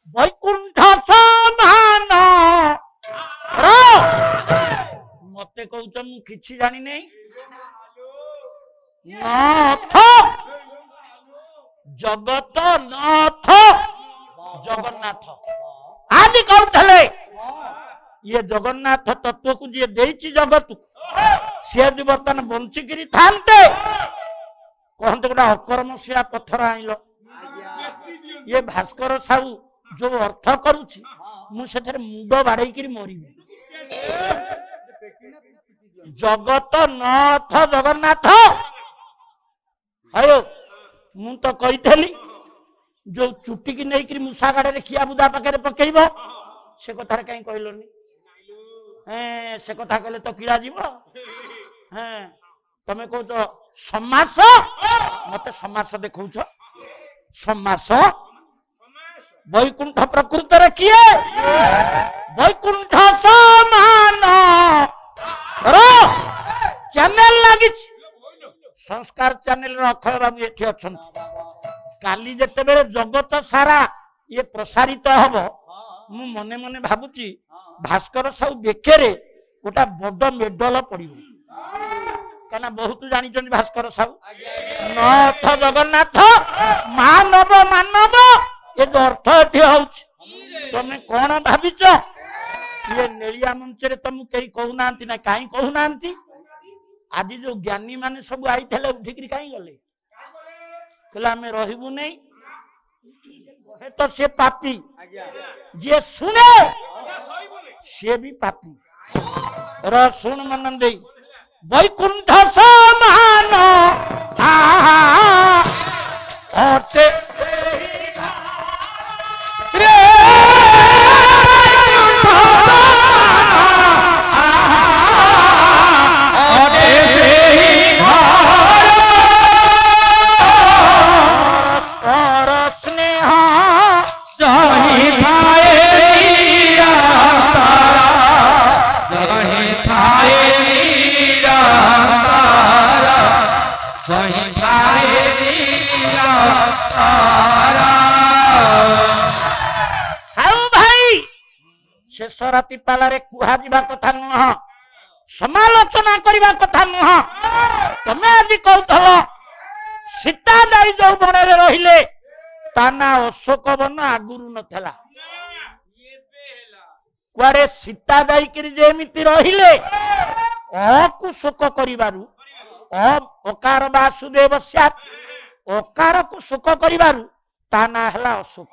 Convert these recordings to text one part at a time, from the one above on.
वैकुंठ समान मते कहउछ मु किछि जानि नै नाथ जगत नाथ जगन्नाथ आदि कहउथले ये जगन्नाथ तत्व को जी देछि जगत सी बर्तमान बंचिकी थांते कहते गोटा अकर्मशिया पत्थर आइल ये भास्कर साहू जो अर्थ करुछि मुझे मुंड बाड़े मरी जगत नाथ जगन्नाथ आयो मु तो कही जो चुटी की नहीं मूषा गाड़े खिया बुदा पाखे पकेब से कथार कहीं कहलोनी से कथा कहले तो किड़ा जीव तमे कह तो समास मत समास देखौ समास वैकुंठ प्रकृत रे किए वैकुंठ समान चैनल लगी संस्कार चैनल अक्षय बाबू ये अच्छा काली जिते जगत सारा ये प्रसारित हम मु मने मने भावुची भास्कर साहू बेकेरे गोटा बड़ मेडल पड़ो कहना बहुत जानी भास्कर साहू नाथ जगन्नाथ मानव मानव ये जो अर्थ ये तुम कौन भाविच ये नेलिया मंच तुमको कहीं कहूना ना कहीं कहूना आज जो ज्ञानी माने सब आई थे उठिक कहीं गले कहला आम रहबू नहीं तो से पापी जे सुने से भी पापी सुन मन दे वैकुंठ समान शेष राति पालारे कुहा जीवा कथा नुह समालोचना करबा कथा नुह तमे आज कहथल सीता दाई जो बन रे रहिले ताना अशोक वन आगुरु नथला कुआडे सीता दाई करी जेमिति रहिले अकु शोक करिबारु अकार वासुदेव स्यात् अकार को शोक करिबारु ताना हला अशोक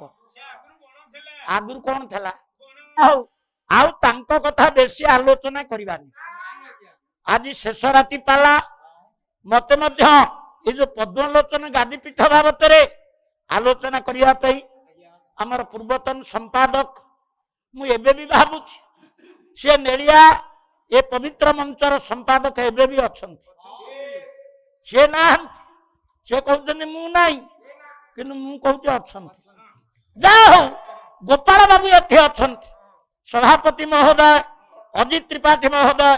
आगुरु कोन थला आउ तांको कथा बेसी आलोचना करिबानी आज शेष राति पाला मते मध्य ये जो पद्मलोचन गादीपीठ बाबत आलोचना करिया पई हमर पूर्वतन संपादक मु एबे भी भाबुछि से नेलिया ए पवित्र मंचर संपादक एबे भी अछंती से नाहंती से कहउछन मु नाही किनु मु कहउछ अछंती जाओ गोपाल बाबू एथे अछंती सभापति महोदय अजित त्रिपाठी महोदय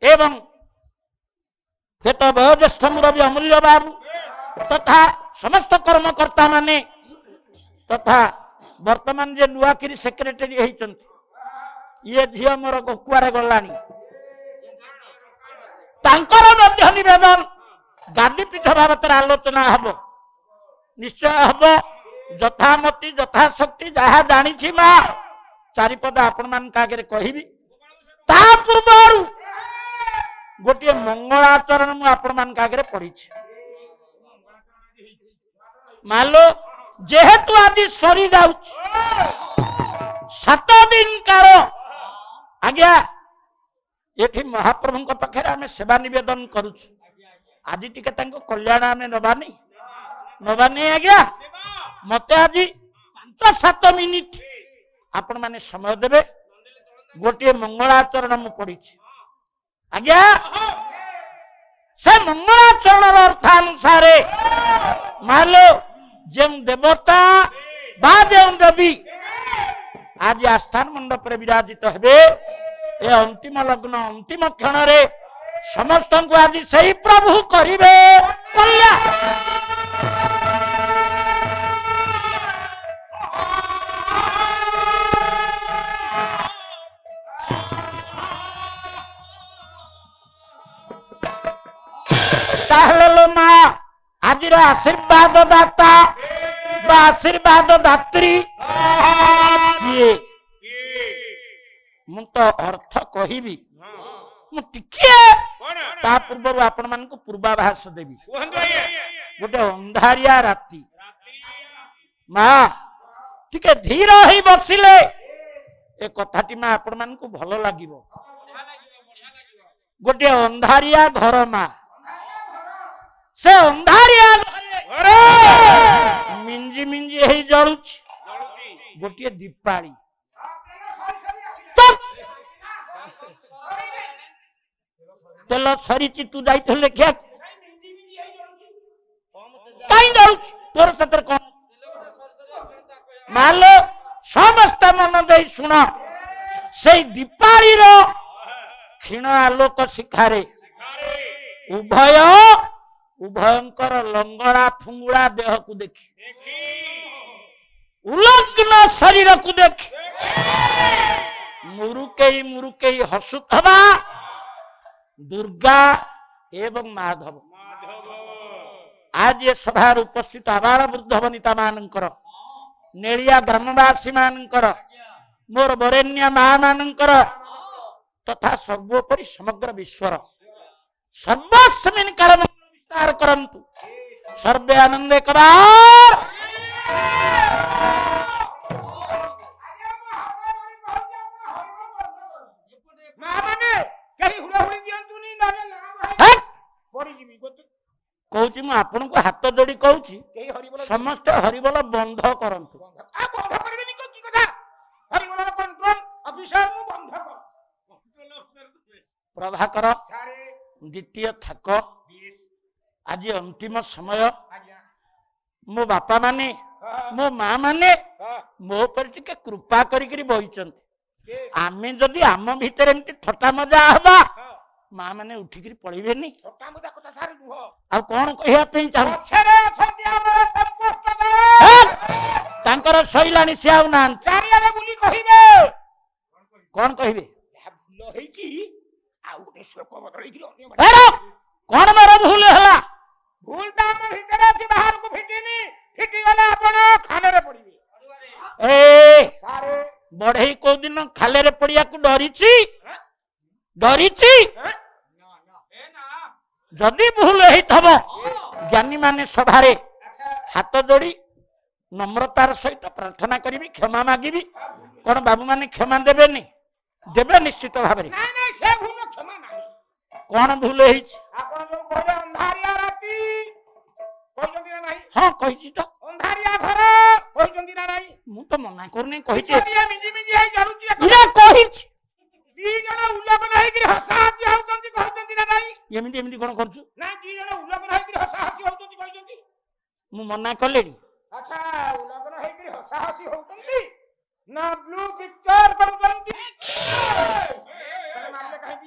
एवं खेत वयोज्येष्ठ मुरबी अमूल्य बाबू तथा समस्त कर्मकर्ता माने तथा वर्तमान जे नुआकिरी सेक्रेटरी होइचंती ये झियो मोर कुआरे गलानी तांकर मध्य निवेदन गादीपीठ बाबत आलोचना हबो निश्चय हबो यथामति यथाशक्ति जहा जानी मा चारिपद आपण मान आगे कहबी ता पूर्व गोटे मंगलाचरण मु आपण मान आगे पढ़ी मालो जेहेतु आज सरी जाऊ 7 दिन काल आज्ञा ये महाप्रभु पाखे आम सेवा निवेदन करुचु आज टी कल्याण आम नबानी आज्ञा मत आज 5-7 मिनिट आपण माने समय देबे गोटे मंगलाचरण मु पढ़ी आज्ञा से मंगलाचरण अर्थानुसार मालो जो देवता बा जो देवी आज आस्थान मंडप रे विराजित हेबे ए अंतिम लग्न अंतिम क्षण रे समस्त को आज सही प्रभु करिवे कल्याण ताहले लो मा आजिर आशीर्वाद दाता बा आशीर्वाद दात्री किए मु तो अर्थ कहिबी मु टिके ता पूर्व आपण मान को पूर्वाभास देबी गोटे अंधारिया राती मा टिके धीर ही बसिले ए कथाटी मा आपण मान को भलो लागिबो गोटे अंधारिया घर मा से अंधारिया मिंजी मिंजी हे जळुछ गोटे दीपाली तेल सरीची तू जाइथले लेखिया काई जळुछ तोर सतर कोन मालो समस्त मन दे सुन से दीपाली रो क्षीण आलोक शिखारे उभय उभयंकर लंगड़ा फुंगुड़ा देह को देखी उलग्न शरीर को देखी मुरुके हसुथबा दुर्गा एवं माधव आज ये सभा उपस्थित आबाल वृद्ध वनिता मानकर नेड़िया ग्रामवासी मानकर मोर बरेण्य मां मानकर तथा सर्वोपरि समग्र विश्वर सर्वस्मिन् काल विस्तार करंतु सर्वे आनंदे कबार कहूँ मु आपन को हाथ जोड़ी कहूँ समस्त हरिबोल बंध करंतु प्रभाकर द्वितीय थक आज अंतिम समय मो बापा माने मो माँ माने मो पर टिके कृपा करी बहिचंती आमे जदि आम भितर एमती थट्टा मजा हबा माँ माने उठिक पळेबेनी आ कोन कहिया पे चाहू तांकर सइलानी से आउ नान चारियारे बुली कहिबे कोन कहिबे भूल हेची आ उठे शोक बदलै दिलो अरे कोन मारो भूल हला भूल ता हम भीतर अछि बाहर को फिटिनी फिटी गला आपण खाने रे पड़िबे ए सारे बढ़ई को दिन खाले रे पड़िया को डरिची जदि भूल हेथब ज्ञानी माने सभारे हाथ जोड़ी नम्रतार सहित प्रार्थना करी क्षमा मागी कौन बाबू माने क्षमा देबेनी देबे निश्चित भाव कौन भूल हाँ कही तो मु तो मना करनी कही एमती एमती कौन कर मना कले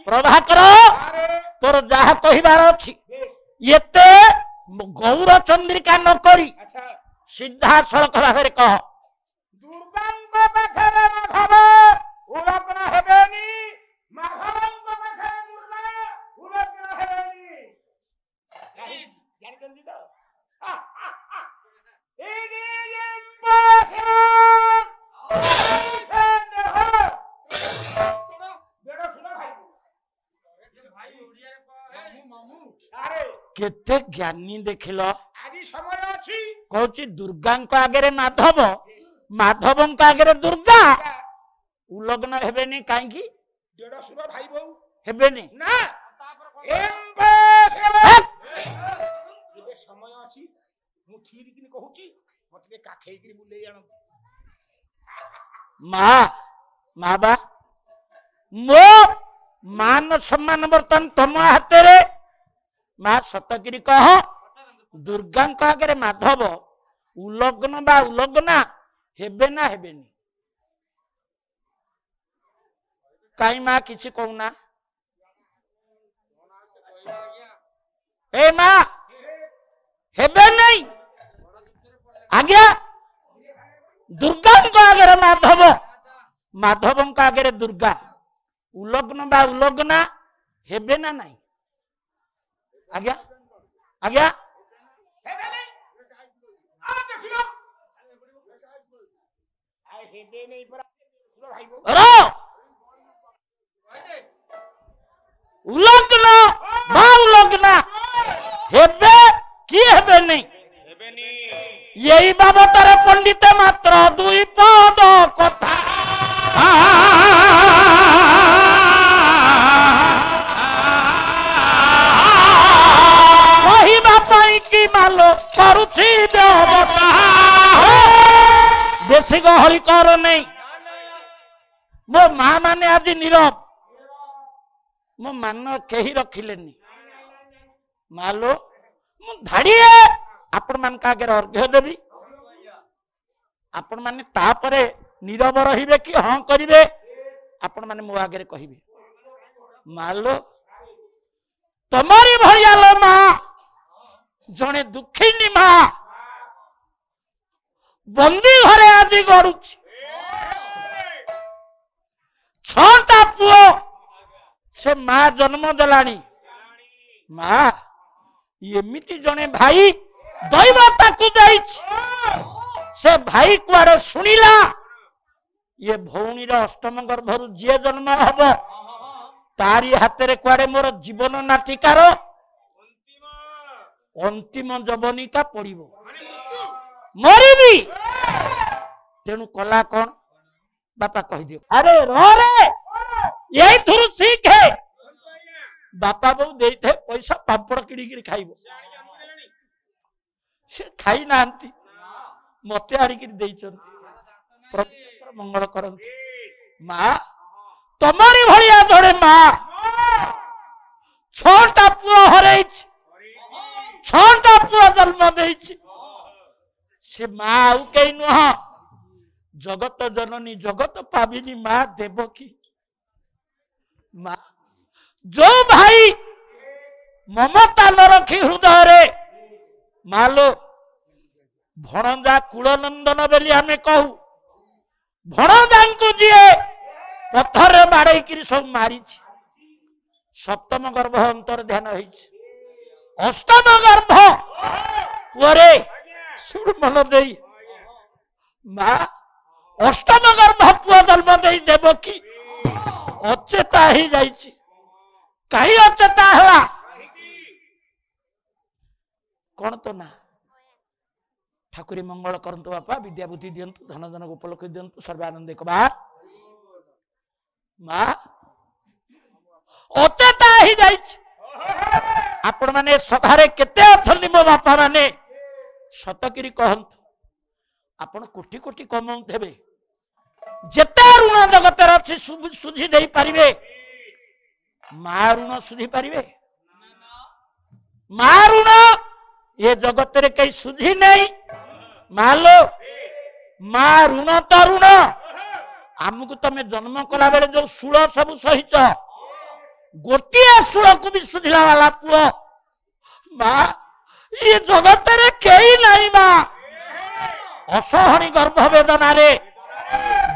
प्रभाकर तोर जहा कहिबार अछि एते गौर चंद्रिका न करी सीधा सड़क भाव कह दुर्गांग पाखरे माधव उलग्न हेबेनी माधवंग पाखरे दुर्गा उलग्न हेबेनी जान चंदी तो केते ज्ञानी देखिल कौची दुर्गा आगे माधव माधव आगे दुर्गा उलग्न हेबेनी कहीं भाई बहु हेबेनी ना समय अच्छी माँ बा मो मान सम्मान बर्तन तम हाथ रे माँ सतगिरी कह दुर्गा आगे माधव उलग्न बा उलग्ना हेबे ना हेबेनी कहीं माँ किसी कहूना ए माँ हेबे नहीं आज्ञा दुर्गा आगे माधव माधव आगे दुर्गा उलग्न बा उलग्ना हेबे ना नहीं आज्ञा आज्ञा उलग्न उलग्न हेबे किए हेबे नहीं यही बाबतर पंडित मात्र दुई पद कथा कि मालो करुछि व्यवस्था बेसी गहली कर नहीं मो माँ माने आज नीरव मो मान कही रखिलेनी मालो मु धाड़िए आपण मान का आगे अर्घ्य देवी आपण माने तापरे नीरव रहिबे कि हां करिवे आपण माने मो आगे कहिबे मालो तमरी भलिया लो माँ जने दुखिनी माँ बंदी घरे आज गड़ुची छटा पुओ से माँ जन्म देलानी माँ एमिति जने भाई दैव ताकू जाइछि से भाई कुआरे सुनिला ये भौणी अष्टम गर्भरु जे जन्म हब तारी हाथ कुआरे मोर जीवन नाटिकार अंतिम जवनिका पड़िबो मरिबी तेणु कला कौन बापा कह दियो अरे रे यही थुरु सीख है बापा बहु देते पैसा पापड़ किड़ी खाइबो से खाई नांती मते आड़िकी देइचंती मंगल करंती माँ तमरी भलिया जड़े माँ छटा पुओ हरैछि छटा पुआ जन्म देइछि से माँ आउ कई नुह जगत जननी जगत पाविनी माँ देवकी माँ जो भाई ममता न रखी हृदय रे मालो भणजा कुलनंदन बेली आमे कहू भणजा को जीए पत्थर बाड़े कि सब मारी सप्तम गर्भ अंतर ध्यान होइछि अष्टम गर्भ पुरे सुड़ मन दे माँ अष्टम गर्भ पुआ जन्म दे देवकी अचेता ही जाइछि कहीं अचेता है कौन तो ना ठाकुरी मंगल करंतु बापा विद्या बुद्धि दियंतु धन धन उपलक्ष दियंतु सर्वानंद कबार माँ अचेता ही जाइछि आपण माने सभारे केते अछंदी मो बापा माने सतकिरी कहंतु आपण कोटी कोटी कमाउ देबे जेते ऋण जगत रे अछि सुझी देई परिबे माँ ऋण सुझी परिबे माँ ऋण ये जगत रे कई सुझी नहीं मालो माँ ऋण तो ऋण आमको तमे जन्म कला बेले जो सुल सब सहिच गोटे सुल को भी सुझला वाला पुओ माँ ये जगत रे कई नहीं माँ असहनी गर्भ वेदना रे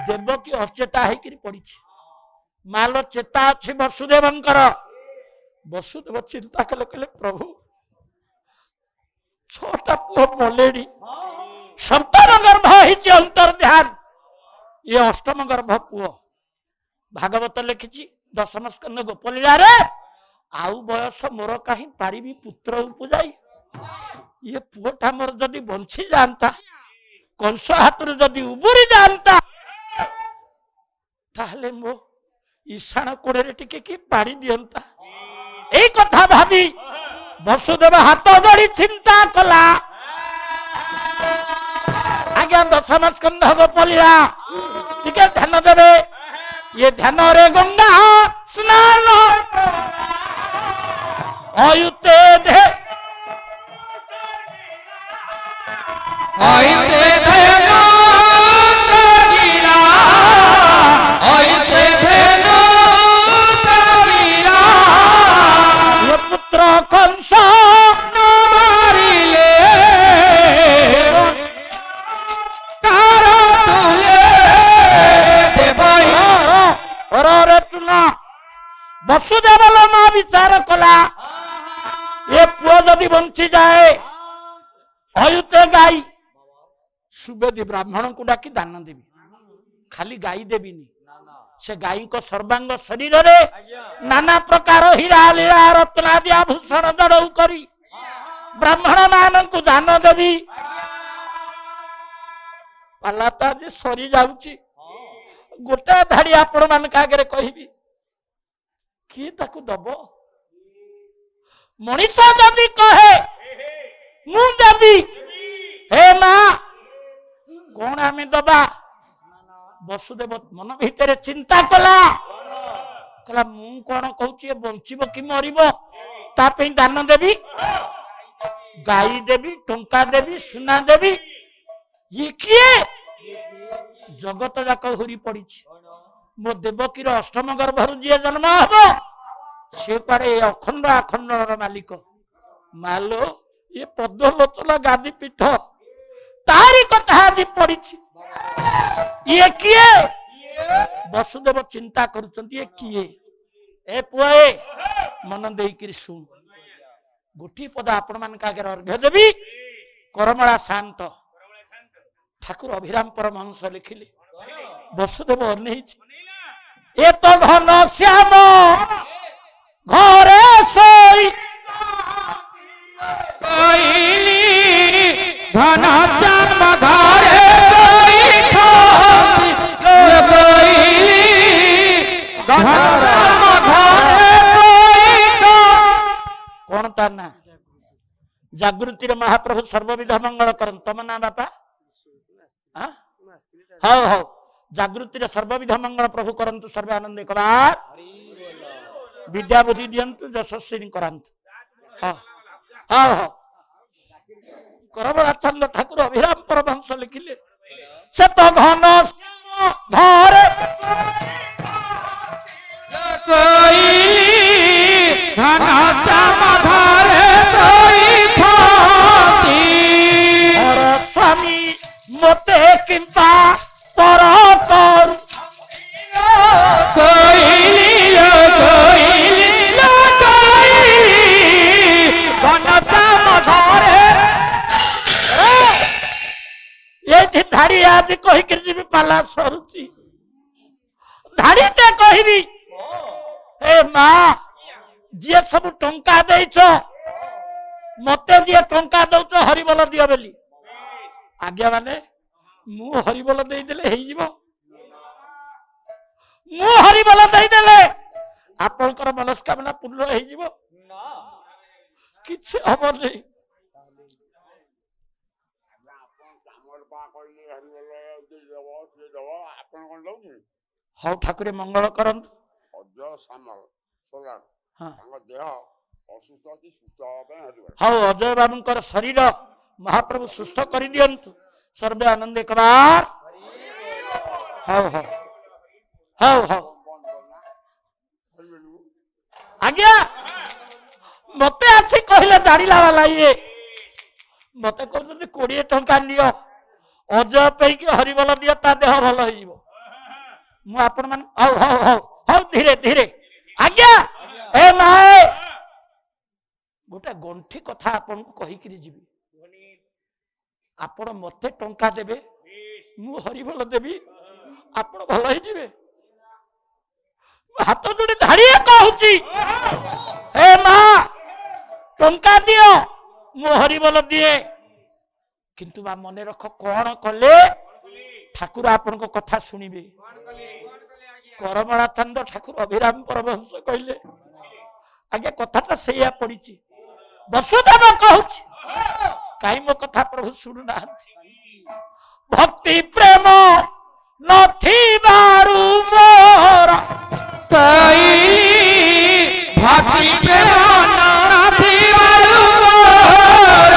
देवकी अचेता होकर पड़ी मालो चेता अच्छी वसुदेवंकर वसुदेव चिंता कले कले प्रभु छोटा पुओ मलेडी सप्तम गर्भ होइछि अंतर ध्यान ये अष्टम गर्भ पुओ भागवत लिखिछि दशम स्कंद गोपलीला रे आउ बयस मोर कहीं पारिबी पुत्र उपजाई ये पुओटा मोर जदि बंची जानता कंस हाथ जदि उबुरी जानता ताहले मो ईशान कोड़े टिके कि पानी दियंता ए कथा भाबी वसुदेव हाथ जोड़ी चिंता कला आज्ञा दशम स्कंध गोपलीला टिके ध्यान देवे ये ध्यान रे गंगा स्नान अयुते दे अयुते दे पुत्र कंस मारिले वसुदेव माँ विचार कला ये पुओ जदि बंची जाए अयुते गाई सुबेदी ब्राह्मण को डाकी दान देवी खाली गाई देवीनी से गाई को सर्वांग शरीर रे नाना प्रकार हीरा लीला रत्नादि आभूषण जड़ऊ करी ब्राह्मण मान को दान देवी पाला तो आज सरी जाउची गोटे धाड़ी आपण मान आगे कहबी किए ताकू दब मनीष जदि कहे मु देवी हे मां कौन आम दबा वसुदेव मन भितर चिंता कला कहला मु कौन कहूची बंचीब कि मरिब तापई दान देवी गाई देवी टंका देवी सुना देवी ये किए जगत जाक हुरी पड़ी मो देवकीर अष्टम गर्भर जी जन्म हम से पारे अखंड आखंड मालिक मालो ये पद्मलोचन गादी पीठ तारी कथा आज पड़ी ये किए वसुदेव चिंता करुचंती ये किए ए पुए मन देकर शुण गोटी पद आपण मान आगे अर्घ्य देवी करमला शांत ठाकुर अभिराम परमहंस लिखिले वसुदेव अनेई ए तो घन श्याम घरे सोई घन श्याम घरे कौन तार ना जागृति महाप्रभु सर्वविध मंगल करन तम ना बापा हाँ हाँ जागृति सर्वविध मंगल प्रभु करंतु सर्वे आनंद करार विद्या बुद्धि दियंतु यशस्वी करांतु हाँ हाँ हाँ करबलाचंद ठाकुर अभिराम परमहंस लिखिले से तो घन घर घन श्याम घरे स्वामी मते किंता पर कर ये धाड़ी आज कहीकि जी पाला सरुची धाड़ी ते कहबी ए मां जी सब टंका देछ मते जी टंका दउछ हरिबल दियो बेली आज्ञा माने मु हरिबल देई देले हेई जीवो मु हरिबल देई देले आपनकर मनस्कामना पूर्ण हेई जीवो किछ हबनी हाँ ठाकुर मंगल करंतु हाँ अजय बाबू शरीर महाप्रभु सुस्थ कर दियंतु सर्वे आनंद करार हाँ हाँ हाँ हाँ आज्ञा मते आसी कहले जानिला वाला ये मते कहते 20 टंका नियो अजय पैकी हरिबल दियो ता देह भल हो मु आपण मान हाउ हाउ हाउ हाउ धीरे धीरे आज्ञा ए माए गोटे गंठी कथा आपन को कहि करी जीवी आपण मते टंका देबे मु हरिबल देबी आपण भल हो जीवे हाथ जोड़ी धाड़िए कहूची ए मां टंका दियो मु हरिबल दिए किंतु बा मने रख कौन कले ठाकुर आपन को कथा सुनिबे करमलाचंद ठाकुर अभिराम परमहंस कहले आगे कथाटा सेया पड़ीची वसुदेव कहूची काई मो कथा प्रभु सुनु ना भक्ति प्रेम नथी बारू मोर भक्ति प्रेम नथी बारू मोर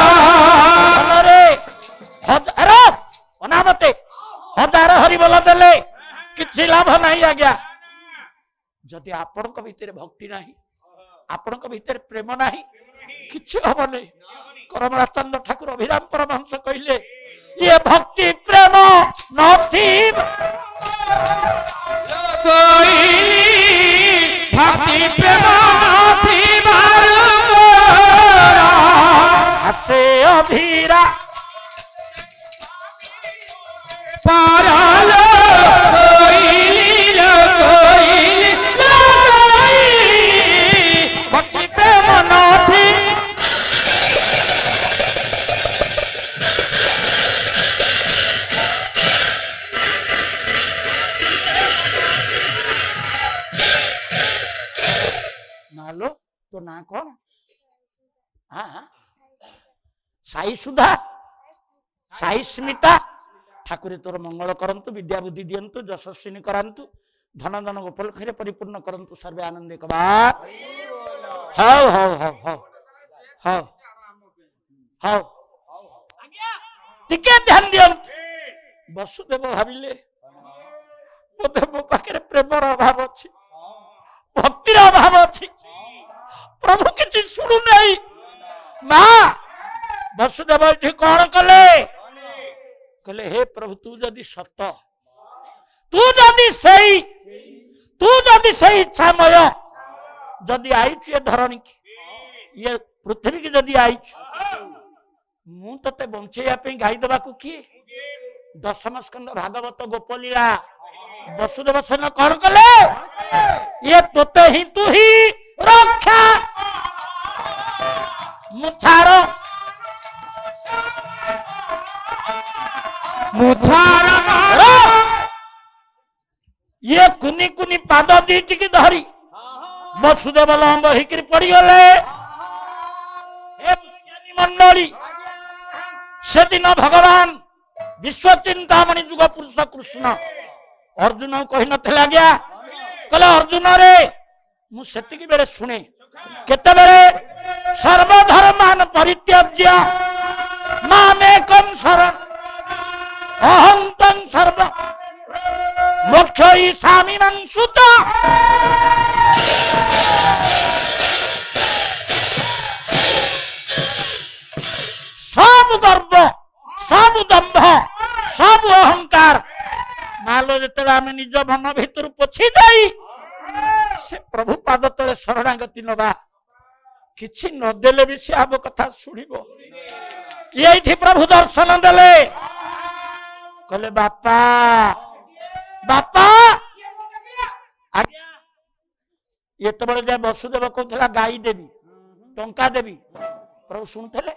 अरे अरे अनामते हजार हरिबल देले किछि लाभ नहीं आ गया जदि आपण को भीतर भक्ति नहीं आपण को भीतर प्रेम नहीं किछि हबने करमलाचंद ठाकुर अभिराम परमहंस कहले ये भक्ति प्रेम नथी भक्ति प्रेम नथी बारू मोर धीरा पारालो कोइली लो कोइली लो कोइली भक्ति प्रेम नाथी नालो तो ना कौन हाँ साई सुधा साई स्मिता ठाकुर तोर मंगल करंतु विद्या बुद्धि दियंतु यशस्विनी करंतु धन धन उपलक्षे परिपूर्ण करंतु सर्वे आनंदे कबार how how how how how how टिके ध्यान दियंतु वसुदेव भाविले बोधे मो पाखे प्रेमर अभाव अछि भक्तिर अभाव अछि प्रभु किछि सुनु नहीं मां वसुदेव एठी कौन कले कहले हे प्रभु तू जदि सत तू जदि सही इच्छामय जदि आईच ये धरणी की ये पृथ्वी की जदि आईच मु तते बंचैया पे गाई देबा को किए दशम स्कंद भागवत गोपलीला वसुदेव सेन कौन कले ये तोते ही तू ही रक्षा मुथारो मुछारा ये कुनी कुनी पाद दीटी की धरी वसुदेव लंब हिकरी पड़ी गले हे मंडली से दिन भगवान विश्व चिंतामणि युग पुरुष कृष्ण अर्जुन कही नथिला गया कहले अर्जुन रे मु सेतिकी बेले सुने केते बेले सर्वधर्मान परित्यज्य मामेकं शरण अहं तं सर्व मोक्षयि सामिनं सुत सब गर्व सब दंभ सब अहंकार मालो जते आमे निज मन भितर पोछि देई से प्रभु पाद तले शरणागति नबा किछि न देले भी से आब कथा सुनिबो एठी प्रभु दर्शन देले कहले बापा बापा आज्ञा ये तो बड़े जाए वसुदेव कहला गाई देवी टंका देवी प्रभु सुनथले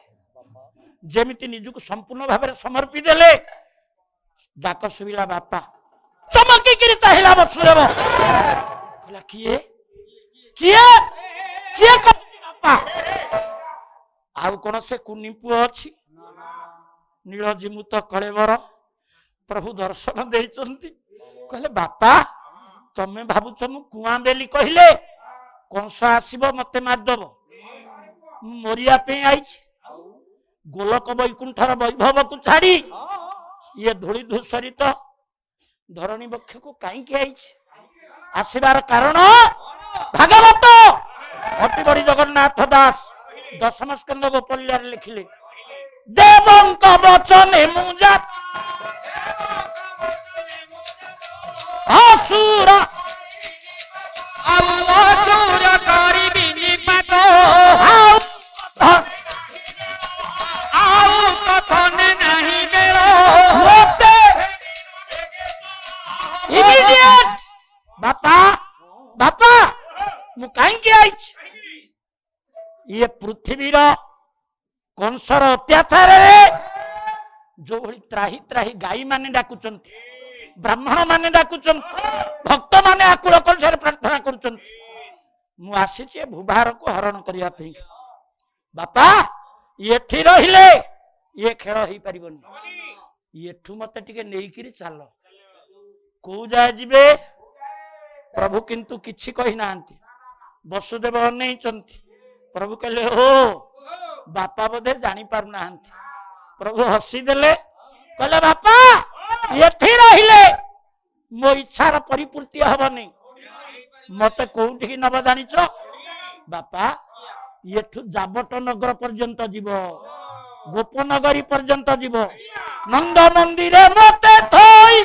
जेमिति निजुक संपूर्ण भाव समर्पी देले डाक सुविला बापा चमकी किरी चाहिला वसुदेव कहला किए किए किए बापा आउ कोन से कुनी पुओ अछि नीलजिमुत कलेवर प्रभु दर्शन देइचंती कहले बापा तमे भाबुछ मु कुआ बेली कहले कंस आसीबो मते मारदब मोरिया पे आइछ गोलक वैकुंठर वैभव को छाड़ी ये धूली धूसरित धरणी वक्ष को काई के आइछ आसीबार कारण भागवत अति बड़ी जगन्नाथ दास दशम स्कंद गोपलीला लिखिले देवंक वचने मुजा असुर असुर करी विनिपात आउ कथन नहीं मेरो मोते इमीडिएट बापा बापा मु काई के आइछ ये पृथ्वीर कंसर अत्याचार रे जो भली त्राही त्राही गाई माने डाकुचंती ब्राह्मण माने डाकुचंती भक्त माने आकुल कंठरे प्रार्थना करूचंती मु आसीचे भूभार को हरण करिया पे बापा एठी रहिले ये खेल ही परिबनी एठू मते टिके नेइकिरी चल को जाय जिबे प्रभु किंतु किछि कहि नांती वसुदेव अनेइचंती प्रभु कहले हो बापा बोधे जानी पारु नांती प्रभु हसी देले कहले बापा एठी रहिले मो इच्छार परिपूर्ति हबनी मते कोउठी की नब जानिच बापा एठू जाबट नगर पर्यंत जीव गोपनगरी पर्यंत जीव नंद मंदिर मते थई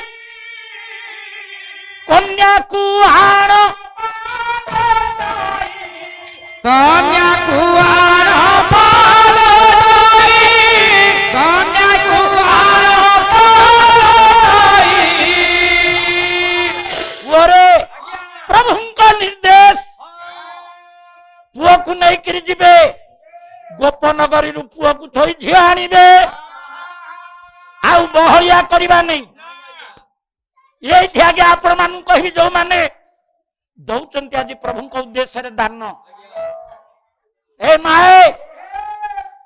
कन्या कुहार कन्या कुआर पाल पुओ को नहीं करी जिबे गोपनगरी रु पुओ को थोई झियो आनिबे आउ बहलिया करिबा नहीं ये आगे आपण मान कहि जो माने दौचंती आज प्रभु को उद्देश्य रे दान ए माए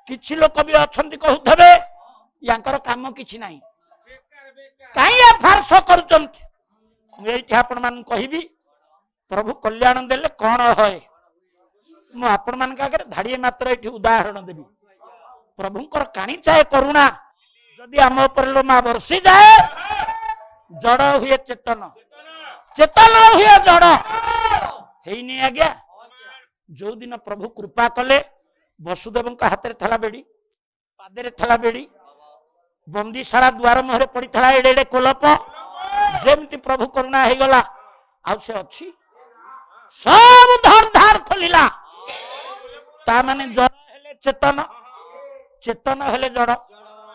किछि लोक भी अछंती कहउथबे यांकर काम किछि नाही काई ए फारस करूचंती मु एठी आपण मान कहिबी प्रभु कल्याण देले कोन होय मु आपण मान का धाड़िए मात्र एठी उदाहरण देबी प्रभुंकर कानी चाहे करुणा जदि आम ऊपर लो मा बरसी जाए जड़ हुए चेतन चेतन हुए जड़ हेनी आज्ञा जो दिन प्रभु कृपा कले वसुदेव हाथ में थला बेड़ी पादे थला बेड़ी बंदीशाला द्वार मुहरे पड़ी था एडे एडे कोलप जेमती प्रभु करुणा हो गला आ से अच्छी सब धर धार खोलिला ता माने जड़ हेले चेतन चेतन हेले जड़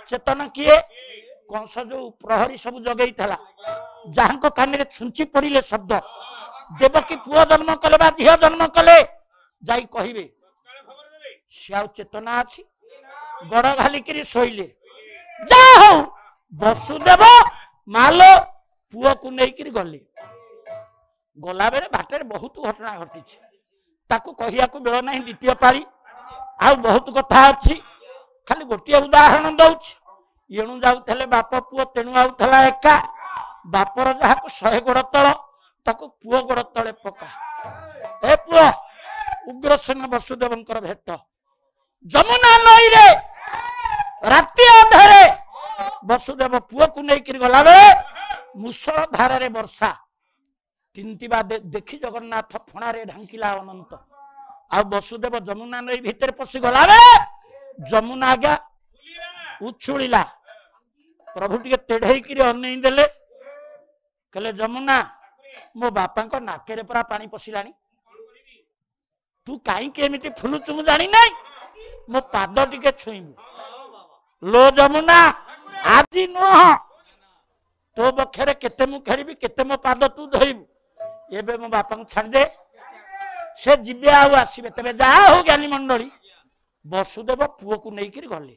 चेतन किए कंस जो प्रहरी सब जगई था जहां कान में छुंची पड़े शब्द देवकी पुओ जन्म कले बा झियो जन्म कले जाई कहिबे से चेतना अच्छी गड़ घालिकी शोले जा हो वसुदेव मालो पुओ को लेकिन गले गला बेले बाटर बहुत घटना घटी ताकू कहिया को बेल ना द्वितीय पाली आ बहुत कथा अच्छी खाली गोटे उदाहरण दौच एणु जाऊे बाप पुओ तेणु आउला एका बापर जहा 100 गोड़ तल ताकू पुओ गोड़ तले पका ए पुओ उग्रसेन वसुदेवंकर भेट जमुना नई रे राति अंधारे वसुदेव पुओ को लेकर गला बेले मुसळ धारे वर्षा तिंतिबा देखी जगन्नाथ फणारे ढांकिला अनंत आ वसुदेव जमुना नई भितर पशि गला बेले जमुना आज्ञा उछुड़ा प्रभु टे तेढ़ई अनई देले कहले जमुना मो बापा नाकेरे परा पानी पशिला तू कहीं फुलुचु मु जानी नहीं मो पाद टिके छुईबू लो जमुना आज नुह तो बक्षरे केते मु खेली केते मो पाद तू धोबू एबे मो बापा को छाड़ दे से जीवे आउ आसबे तेरे जा हो ज्ञानी मंडली वसुदेव पुओ को लेकर गले